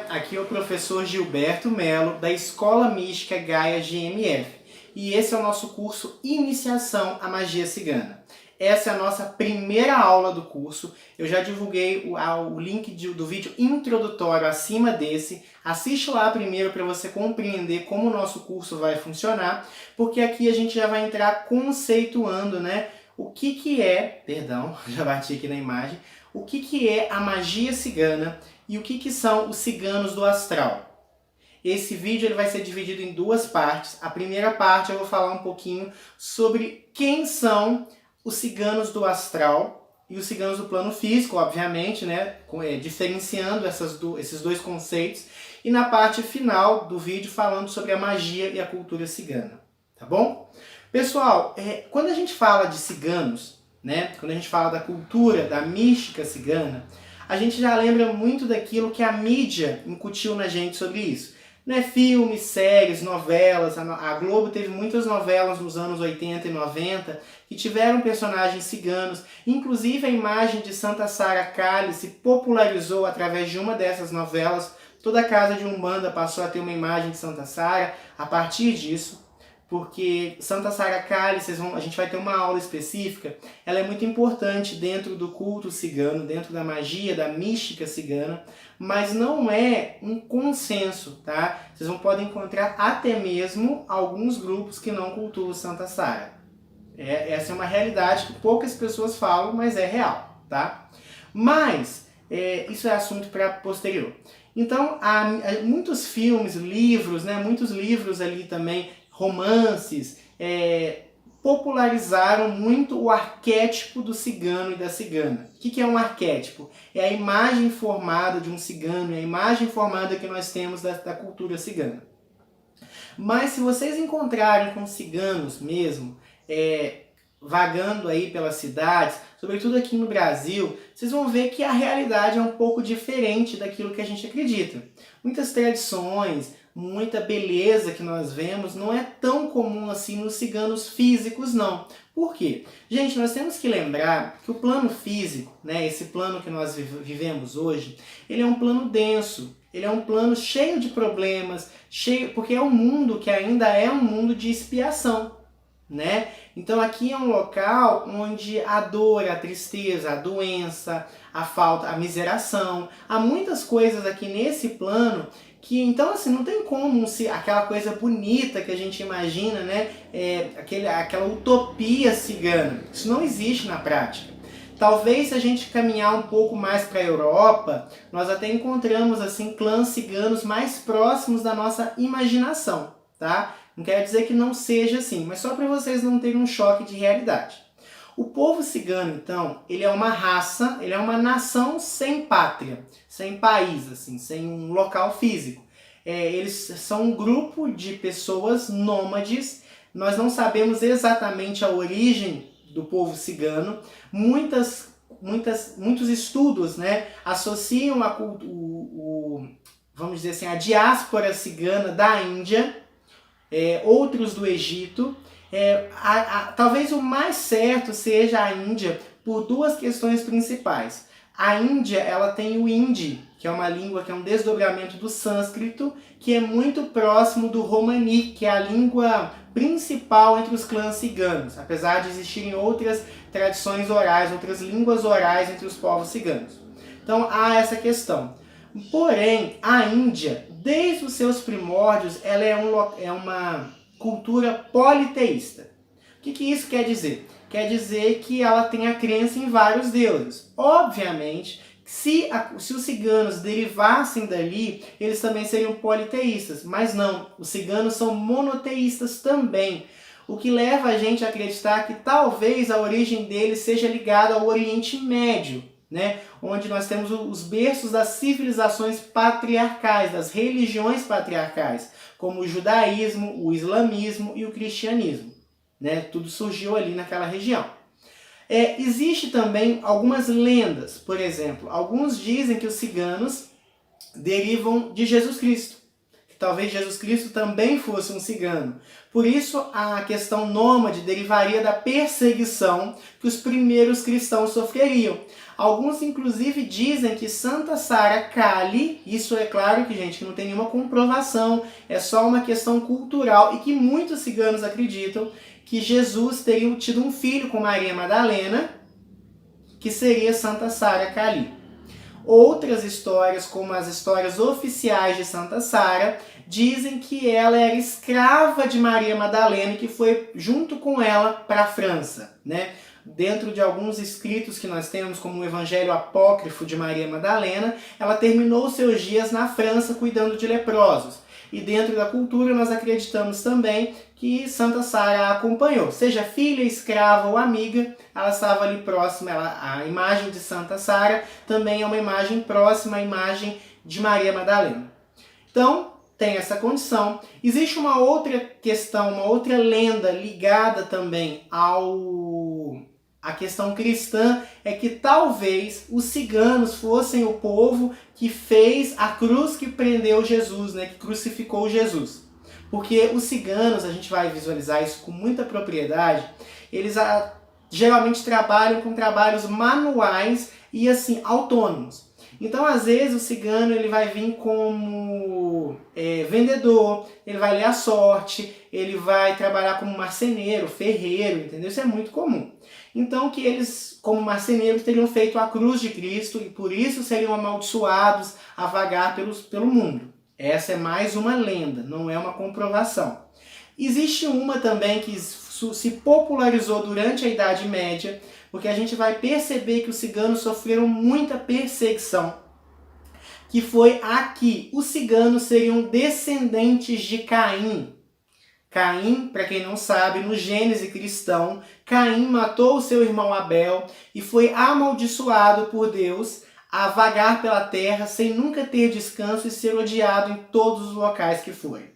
Aqui é o professor Gilberto Melo, da Escola Mística Gaia GMF, e esse é o nosso curso Iniciação à Magia Cigana. Essa é a nossa primeira aula do curso. Eu já divulguei o link do vídeo introdutório acima desse. Assiste lá primeiro para você compreender como o nosso curso vai funcionar, porque aqui a gente já vai entrar conceituando, né, o que é, perdão, já bati aqui na imagem, o que é a magia cigana e o que são os ciganos do astral. Esse vídeo ele vai ser dividido em duas partes. A primeira parte eu vou falar um pouquinho sobre quem são os ciganos do astral e os ciganos do plano físico, obviamente, né, diferenciando esses dois conceitos. E na parte final do vídeo falando sobre a magia e a cultura cigana, tá bom? Pessoal, quando a gente fala de ciganos, né, quando a gente fala da cultura, da mística cigana, a gente já lembra muito daquilo que a mídia incutiu na gente sobre isso. Né? Filmes, séries, novelas, a Globo teve muitas novelas nos anos 80 e 90 que tiveram personagens ciganos, inclusive a imagem de Santa Sara Kali se popularizou através de uma dessas novelas. Toda casa de Umbanda passou a ter uma imagem de Santa Sara a partir disso. Porque Santa Sara Kali, a gente vai ter uma aula específica, ela é muito importante dentro do culto cigano, dentro da magia, da mística cigana, mas não é um consenso, tá? Vocês podem encontrar até mesmo alguns grupos que não cultuam Santa Sara. Essa é uma realidade que poucas pessoas falam, mas é real, tá? Mas, isso é assunto para posterior. Então, há muitos filmes, livros, né? Muitos livros ali também, romances, popularizaram muito o arquétipo do cigano e da cigana. O que é um arquétipo? É a imagem formada de um cigano, é a imagem formada que nós temos da cultura cigana. Mas se vocês encontrarem com ciganos mesmo, vagando aí pelas cidades, sobretudo aqui no Brasil, vocês vão ver que a realidade é um pouco diferente daquilo que a gente acredita. Muitas tradições, muita beleza que nós vemos não é tão comum assim nos ciganos físicos, não. Por quê? Gente, nós temos que lembrar que o plano físico, né, esse plano que nós vivemos hoje, ele é um plano denso, ele é um plano cheio de problemas, porque é um mundo que ainda é um mundo de expiação, né? Então aqui é um local onde a dor, a tristeza, a doença, a falta, a miseração, há muitas coisas aqui nesse plano que, então, assim, não tem como aquela coisa bonita que a gente imagina, né? Aquela utopia cigana. Isso não existe na prática. Talvez se a gente caminhar um pouco mais para a Europa, nós até encontramos assim clãs ciganos mais próximos da nossa imaginação, tá? Não quer dizer que não seja assim, mas só para vocês não terem um choque de realidade. O povo cigano, então, ele é uma raça, ele é uma nação sem pátria, sem país, assim, sem um local físico. Eles são um grupo de pessoas nômades. Nós não sabemos exatamente a origem do povo cigano. Muitos estudos, né, associam vamos dizer assim, a diáspora cigana da Índia, outros do Egito. Talvez o mais certo seja a Índia por duas questões principais. A Índia, ela tem o Hindi, que é uma língua que é um desdobramento do sânscrito, que é muito próximo do romani, que é a língua principal entre os clãs ciganos, apesar de existirem outras tradições orais, outras línguas orais entre os povos ciganos. Então há essa questão. Porém, a Índia, desde os seus primórdios, ela é uma cultura politeísta. O que isso quer dizer? Quer dizer que ela tem a crença em vários deuses. Obviamente, se os ciganos derivassem dali, eles também seriam politeístas. Mas não, os ciganos são monoteístas também. O que leva a gente a acreditar que talvez a origem deles seja ligada ao Oriente Médio, né? Onde nós temos os berços das civilizações patriarcais, das religiões patriarcais, como o judaísmo, o islamismo e o cristianismo, né? Tudo surgiu ali naquela região. Existe também algumas lendas, por exemplo, alguns dizem que os ciganos derivam de Jesus Cristo. Talvez Jesus Cristo também fosse um cigano. Por isso, a questão nômade derivaria da perseguição que os primeiros cristãos sofreriam. Alguns, inclusive, dizem que Santa Sara Cali, isso é claro que, gente, que não tem nenhuma comprovação, é só uma questão cultural, e que muitos ciganos acreditam que Jesus teria tido um filho com Maria Madalena, que seria Santa Sara Cali. Outras histórias, como as histórias oficiais de Santa Sara, dizem que ela era escrava de Maria Madalena e que foi junto com ela para a França, né? Dentro de alguns escritos que nós temos, como o Evangelho Apócrifo de Maria Madalena, ela terminou seus dias na França cuidando de leprosos. E dentro da cultura nós acreditamos também que Santa Sara a acompanhou. Seja filha, escrava ou amiga, ela estava ali próxima. A imagem de Santa Sara também é uma imagem próxima à imagem de Maria Madalena. Então, tem essa condição. Existe uma outra questão, uma outra lenda ligada também à questão cristã, é que talvez os ciganos fossem o povo que fez a cruz que prendeu Jesus, né, que crucificou Jesus. Porque os ciganos, a gente vai visualizar isso com muita propriedade, eles geralmente trabalham com trabalhos manuais e assim, autônomos. Então, às vezes, o cigano ele vai vir como vendedor, ele vai ler a sorte, ele vai trabalhar como marceneiro, ferreiro, entendeu? Isso é muito comum. Então, que eles, como marceneiros, teriam feito a cruz de Cristo e por isso seriam amaldiçoados a vagar pelo mundo. Essa é mais uma lenda, não é uma comprovação. Existe uma também que se popularizou durante a Idade Média, porque a gente vai perceber que os ciganos sofreram muita perseguição, que foi aqui. Os ciganos seriam descendentes de Caim. Caim, para quem não sabe, no Gênesis cristão, Caim matou o seu irmão Abel e foi amaldiçoado por Deus a vagar pela terra sem nunca ter descanso e ser odiado em todos os locais que foi.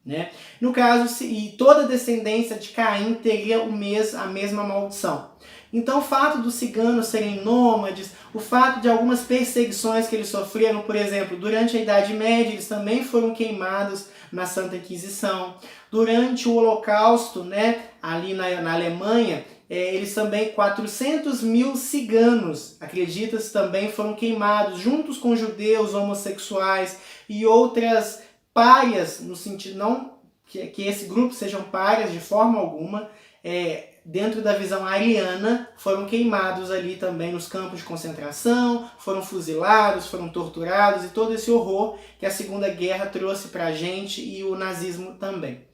Né? No caso, e toda descendência de Caim teria a mesma maldição. Então o fato dos ciganos serem nômades, o fato de algumas perseguições que eles sofreram, por exemplo, durante a Idade Média, eles também foram queimados na Santa Inquisição. Durante o Holocausto, né, ali na Alemanha, eles também, 400 mil ciganos, acredita-se, também foram queimados, juntos com judeus, homossexuais e outras párias, no sentido, não que esse grupo sejam párias de forma alguma, dentro da visão ariana, foram queimados ali também nos campos de concentração, foram fuzilados, foram torturados e todo esse horror que a Segunda Guerra trouxe pra gente e o nazismo também.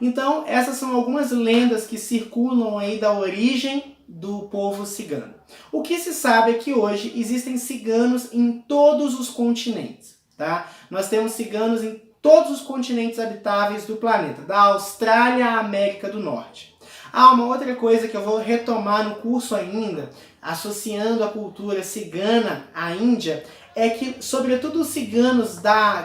Então, essas são algumas lendas que circulam aí da origem do povo cigano. O que se sabe é que hoje existem ciganos em todos os continentes, tá? Nós temos ciganos em todos os continentes habitáveis do planeta, da Austrália à América do Norte. Uma outra coisa que eu vou retomar no curso ainda, associando a cultura cigana à Índia, é que, sobretudo, os ciganos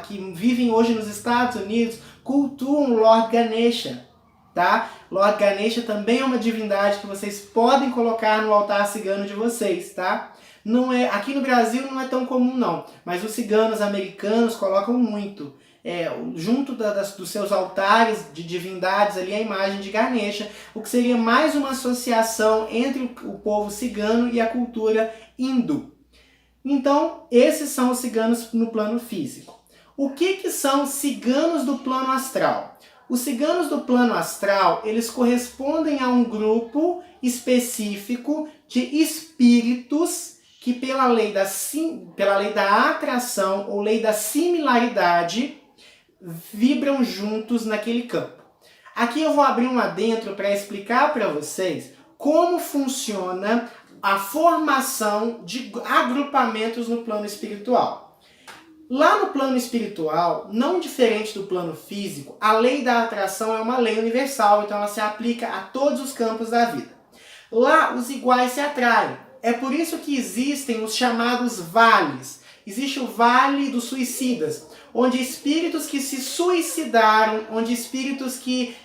que vivem hoje nos Estados Unidos cultuam Lord Ganesha, tá? Lord Ganesha também é uma divindade que vocês podem colocar no altar cigano de vocês, tá? Aqui no Brasil não é tão comum não, mas os ciganos americanos colocam muito. Junto dos seus altares de divindades ali a imagem de Ganesha, o que seria mais uma associação entre o povo cigano e a cultura hindu. Então, esses são os ciganos no plano físico. O que são ciganos do plano astral? Os ciganos do plano astral, eles correspondem a um grupo específico de espíritos que pela lei da atração ou lei da similaridade vibram juntos naquele campo. Aqui eu vou abrir um adentro para explicar para vocês como funciona a formação de agrupamentos no plano espiritual. Lá no plano espiritual, não diferente do plano físico, a lei da atração é uma lei universal, então ela se aplica a todos os campos da vida. Lá os iguais se atraem. É por isso que existem os chamados vales. Existe o Vale dos Suicidas, onde espíritos que se suicidaram, onde espíritos que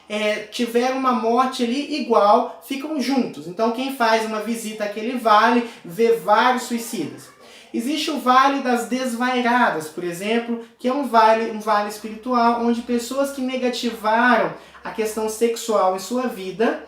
tiveram uma morte ali igual, ficam juntos. Então quem faz uma visita àquele vale vê vários suicidas. Existe o Vale das Desvairadas, por exemplo, que é um vale espiritual, onde pessoas que negativaram a questão sexual em sua vida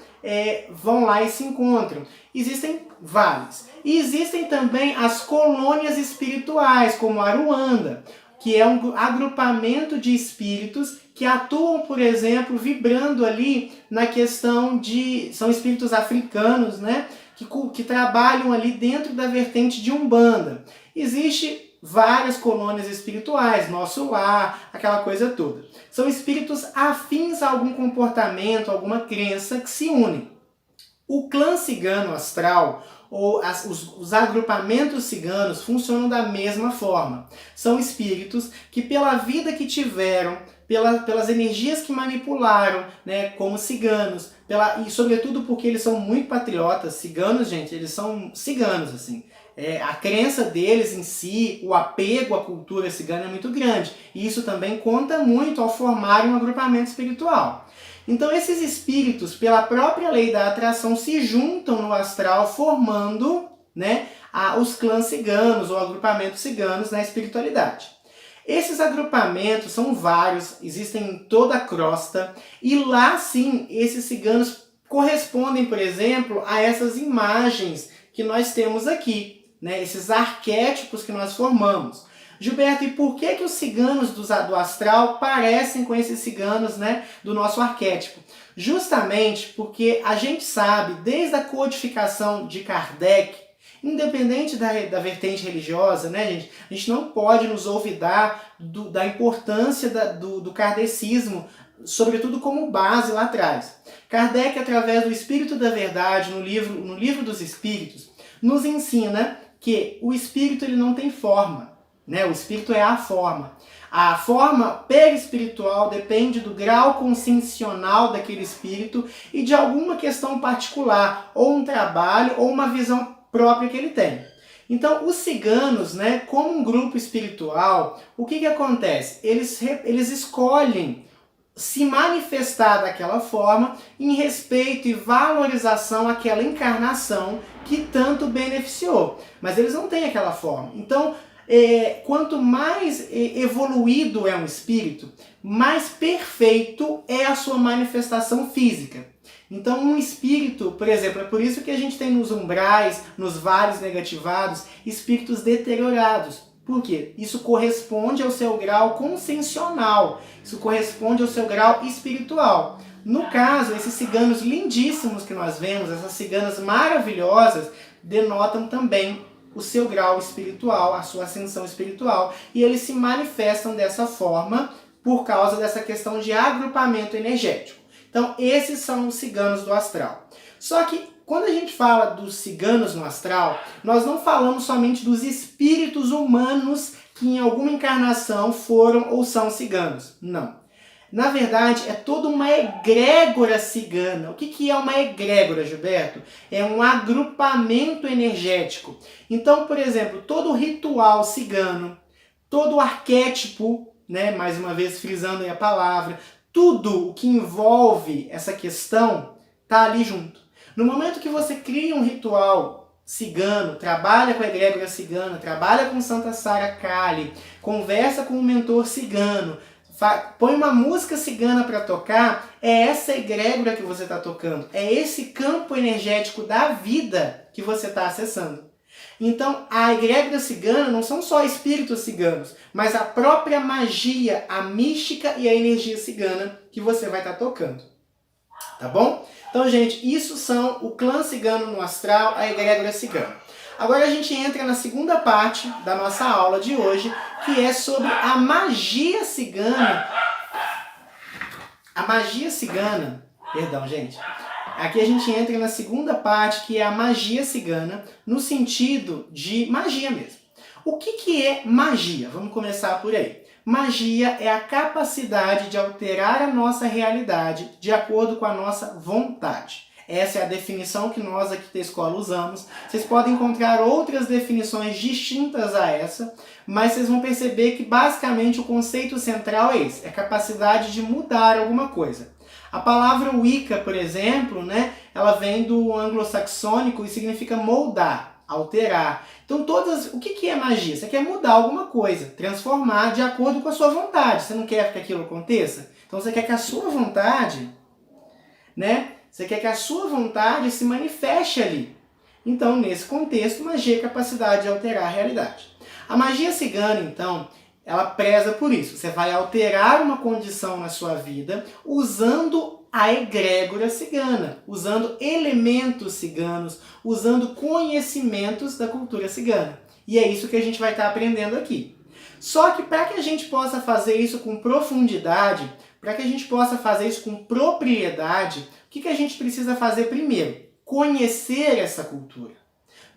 vão lá e se encontram. Existem vales. E existem também as colônias espirituais, como Aruanda, que é um agrupamento de espíritos que atuam, por exemplo, vibrando ali na questão de... São espíritos africanos, né? Que trabalham ali dentro da vertente de Umbanda. Existe várias colônias espirituais, Nosso Lar, aquela coisa toda. São espíritos afins a algum comportamento, alguma crença que se unem. O clã cigano astral, ou os agrupamentos ciganos, funcionam da mesma forma. São espíritos que, pela vida que tiveram, pelas energias que manipularam, né, como ciganos, e sobretudo porque eles são muito patriotas. Ciganos, gente, eles são ciganos, assim. A crença deles em si, o apego à cultura cigana é muito grande. E isso também conta muito ao formar um agrupamento espiritual. Então esses espíritos, pela própria lei da atração, se juntam no astral formando, né, os clãs ciganos ou agrupamentos ciganos na espiritualidade. Esses agrupamentos são vários, existem em toda a crosta, e lá sim esses ciganos correspondem, por exemplo, a essas imagens que nós temos aqui, né, esses arquétipos que nós formamos. Gilberto, e por que os ciganos do astral parecem com esses ciganos, né, do nosso arquétipo? Justamente porque a gente sabe, desde a codificação de Kardec, independente da vertente religiosa, né, gente? A gente não pode nos olvidar da importância do kardecismo, sobretudo como base lá atrás. Kardec, através do Espírito da Verdade, no livro dos Espíritos, nos ensina que o espírito ele não tem forma. Né? O espírito é a forma. A forma perispiritual depende do grau consciencial daquele espírito e de alguma questão particular, ou um trabalho, ou uma visão própria que ele tem. Então, os ciganos, né, como um grupo espiritual, o que acontece? Eles escolhem se manifestar daquela forma em respeito e valorização àquela encarnação que tanto beneficiou. Mas eles não têm aquela forma. Então, quanto mais evoluído é um espírito, mais perfeito é a sua manifestação física. Então um espírito, por exemplo, é por isso que a gente tem nos umbrais, nos vales negativados, espíritos deteriorados. Por quê? Isso corresponde ao seu grau consciencial, isso corresponde ao seu grau espiritual. No caso, esses ciganos lindíssimos que nós vemos, essas ciganas maravilhosas, denotam também o seu grau espiritual, a sua ascensão espiritual, e eles se manifestam dessa forma por causa dessa questão de agrupamento energético. Então, esses são os ciganos do astral. Só que, quando a gente fala dos ciganos no astral, nós não falamos somente dos espíritos humanos que em alguma encarnação foram ou são ciganos. Não. Na verdade, é toda uma egrégora cigana. O que é uma egrégora, Gilberto? É um agrupamento energético. Então, por exemplo, todo ritual cigano, todo arquétipo, né, mais uma vez frisando aí a palavra, tudo o que envolve essa questão está ali junto. No momento que você cria um ritual cigano, trabalha com a egrégora cigana, trabalha com Santa Sara Kali, conversa com um mentor cigano, põe uma música cigana para tocar, é essa egrégora que você está tocando, é esse campo energético da vida que você está acessando. Então, a egrégora cigana não são só espíritos ciganos, mas a própria magia, a mística e a energia cigana que você vai estar tocando. Tá bom? Então, gente, isso são o clã cigano no astral, a egrégora cigana. Agora a gente entra na segunda parte da nossa aula de hoje, que é sobre a magia cigana. A magia cigana, perdão, gente. Aqui a gente entra na segunda parte, que é a magia cigana, no sentido de magia mesmo. O que é magia? Vamos começar por aí. Magia é a capacidade de alterar a nossa realidade de acordo com a nossa vontade. Essa é a definição que nós aqui da escola usamos. Vocês podem encontrar outras definições distintas a essa, mas vocês vão perceber que basicamente o conceito central é esse, é a capacidade de mudar alguma coisa. A palavra Wicca, por exemplo, né, ela vem do anglo-saxônico e significa moldar. alterar. Então o que é magia? Você quer mudar alguma coisa, transformar de acordo com a sua vontade. Você não quer que aquilo aconteça? Então você quer que a sua vontade, né? Você quer que a sua vontade se manifeste ali. Então, nesse contexto, magia é capacidade de alterar a realidade. A magia cigana, então, ela preza por isso. Você vai alterar uma condição na sua vida usando a egrégora cigana, usando elementos ciganos, usando conhecimentos da cultura cigana. E é isso que a gente vai estar aprendendo aqui. Só que para que a gente possa fazer isso com profundidade, para que a gente possa fazer isso com propriedade, o que a gente precisa fazer primeiro? Conhecer essa cultura.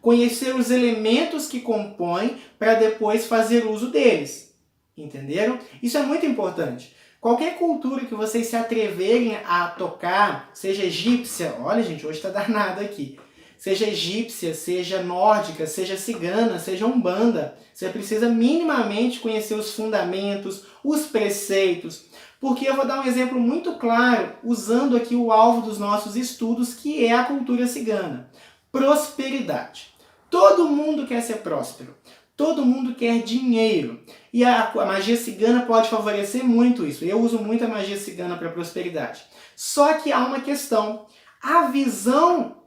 Conhecer os elementos que compõem para depois fazer uso deles. Entenderam? Isso é muito importante. Qualquer cultura que vocês se atreverem a tocar, seja egípcia, olha gente, hoje está danado aqui, seja egípcia, seja nórdica, seja cigana, seja umbanda, você precisa minimamente conhecer os fundamentos, os preceitos, porque eu vou dar um exemplo muito claro, usando aqui o alvo dos nossos estudos, que é a cultura cigana. Prosperidade. Todo mundo quer ser próspero. Todo mundo quer dinheiro. E a magia cigana pode favorecer muito isso. Eu uso muito a magia cigana para prosperidade. Só que há uma questão. A visão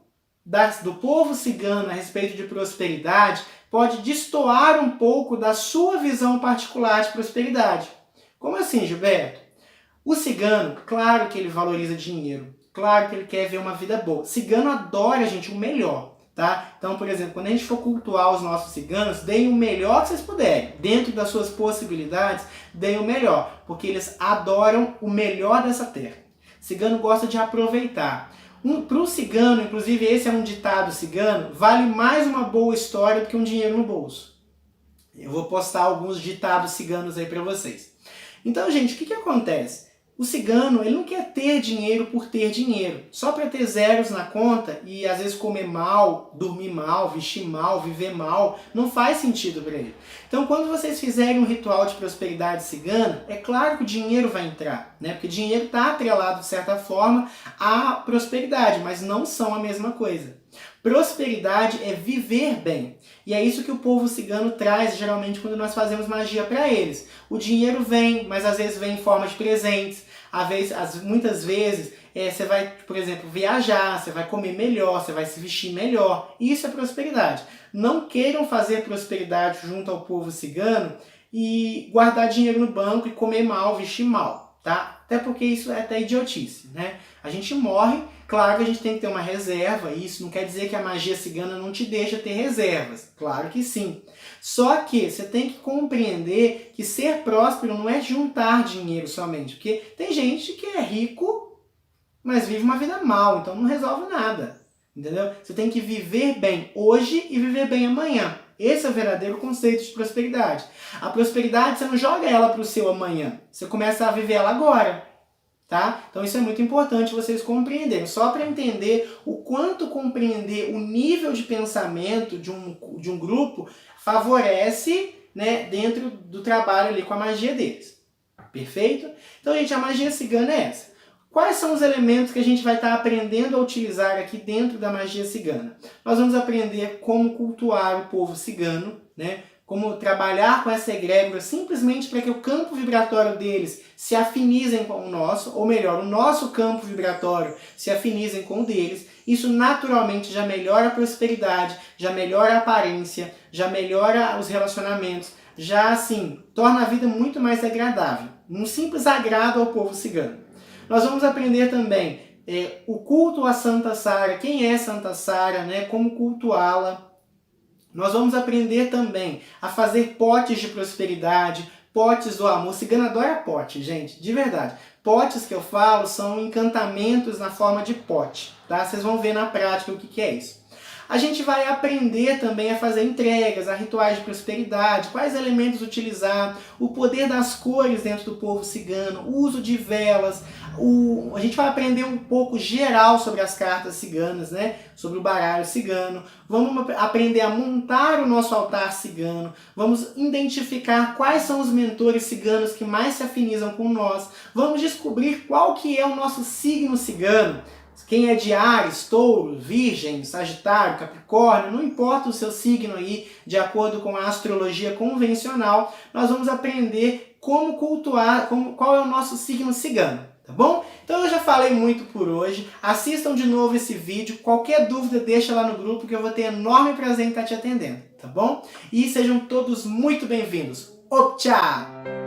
do povo cigano a respeito de prosperidade pode destoar um pouco da sua visão particular de prosperidade. Como assim, Gilberto? O cigano, claro que ele valoriza dinheiro. Claro que ele quer ver uma vida boa. Cigano adora, gente, o melhor. Tá? Então, por exemplo, quando a gente for cultuar os nossos ciganos, deem o melhor que vocês puderem. Dentro das suas possibilidades, deem o melhor. Porque eles adoram o melhor dessa terra. Cigano gosta de aproveitar. Para o cigano, inclusive esse é um ditado cigano, vale mais uma boa história do que um dinheiro no bolso. Eu vou postar alguns ditados ciganos aí para vocês. Então, gente, o que acontece? O cigano, ele não quer ter dinheiro por ter dinheiro, só para ter zeros na conta e às vezes comer mal, dormir mal, vestir mal, viver mal, não faz sentido para ele. Então quando vocês fizerem um ritual de prosperidade cigana, é claro que o dinheiro vai entrar, né? Porque dinheiro está atrelado de certa forma à prosperidade, mas não são a mesma coisa. Prosperidade é viver bem. E é isso que o povo cigano traz geralmente quando nós fazemos magia para eles. O dinheiro vem, mas às vezes vem em forma de presentes. Muitas vezes você vai, por exemplo, viajar, você vai comer melhor, você vai se vestir melhor. Isso é prosperidade. Não queiram fazer prosperidade junto ao povo cigano e guardar dinheiro no banco e comer mal, vestir mal. Tá? Até porque isso é até idiotice, né? A gente morre, claro que a gente tem que ter uma reserva, isso não quer dizer que a magia cigana não te deixa ter reservas, claro que sim. Só que você tem que compreender que ser próspero não é juntar dinheiro somente, porque tem gente que é rico, mas vive uma vida mal, então não resolve nada, entendeu? Você tem que viver bem hoje e viver bem amanhã. Esse é o verdadeiro conceito de prosperidade. A prosperidade, você não joga ela para o seu amanhã. Você começa a viver ela agora. Tá? Então isso é muito importante vocês compreenderem. Só para entender o quanto compreender o nível de pensamento de um grupo favorece, né, dentro do trabalho ali com a magia deles. Perfeito? Então, gente, a magia cigana é essa. Quais são os elementos que a gente vai estar aprendendo a utilizar aqui dentro da magia cigana? Nós vamos aprender como cultuar o povo cigano, né? Como trabalhar com essa egrégora simplesmente para que o campo vibratório deles se afinizem com o nosso, ou melhor, o nosso campo vibratório se afinizem com o deles. Isso naturalmente já melhora a prosperidade, já melhora a aparência, já melhora os relacionamentos, já assim, torna a vida muito mais agradável. Um simples agrado ao povo cigano. Nós vamos aprender também o culto a Santa Sara, quem é Santa Sara, né? Como cultuá-la. Nós vamos aprender também a fazer potes de prosperidade, potes do amor. Cigano adora pote, gente, de verdade. Potes que eu falo são encantamentos na forma de pote, tá? Vocês vão ver na prática o que é isso. A gente vai aprender também a fazer entregas, a rituais de prosperidade, quais elementos utilizar, o poder das cores dentro do povo cigano, o uso de velas. A gente vai aprender um pouco geral sobre as cartas ciganas, né? Sobre o baralho cigano. Vamos aprender a montar o nosso altar cigano. Vamos identificar quais são os mentores ciganos que mais se afinizam com nós. Vamos descobrir qual que é o nosso signo cigano. Quem é de Áries, Touro, Virgem, Sagitário, Capricórnio, não importa o seu signo aí, de acordo com a astrologia convencional, nós vamos aprender como cultuar, qual é o nosso signo cigano, tá bom? Então eu já falei muito por hoje, assistam de novo esse vídeo, qualquer dúvida deixa lá no grupo que eu vou ter enorme prazer em estar te atendendo, tá bom? E sejam todos muito bem-vindos. Optcha!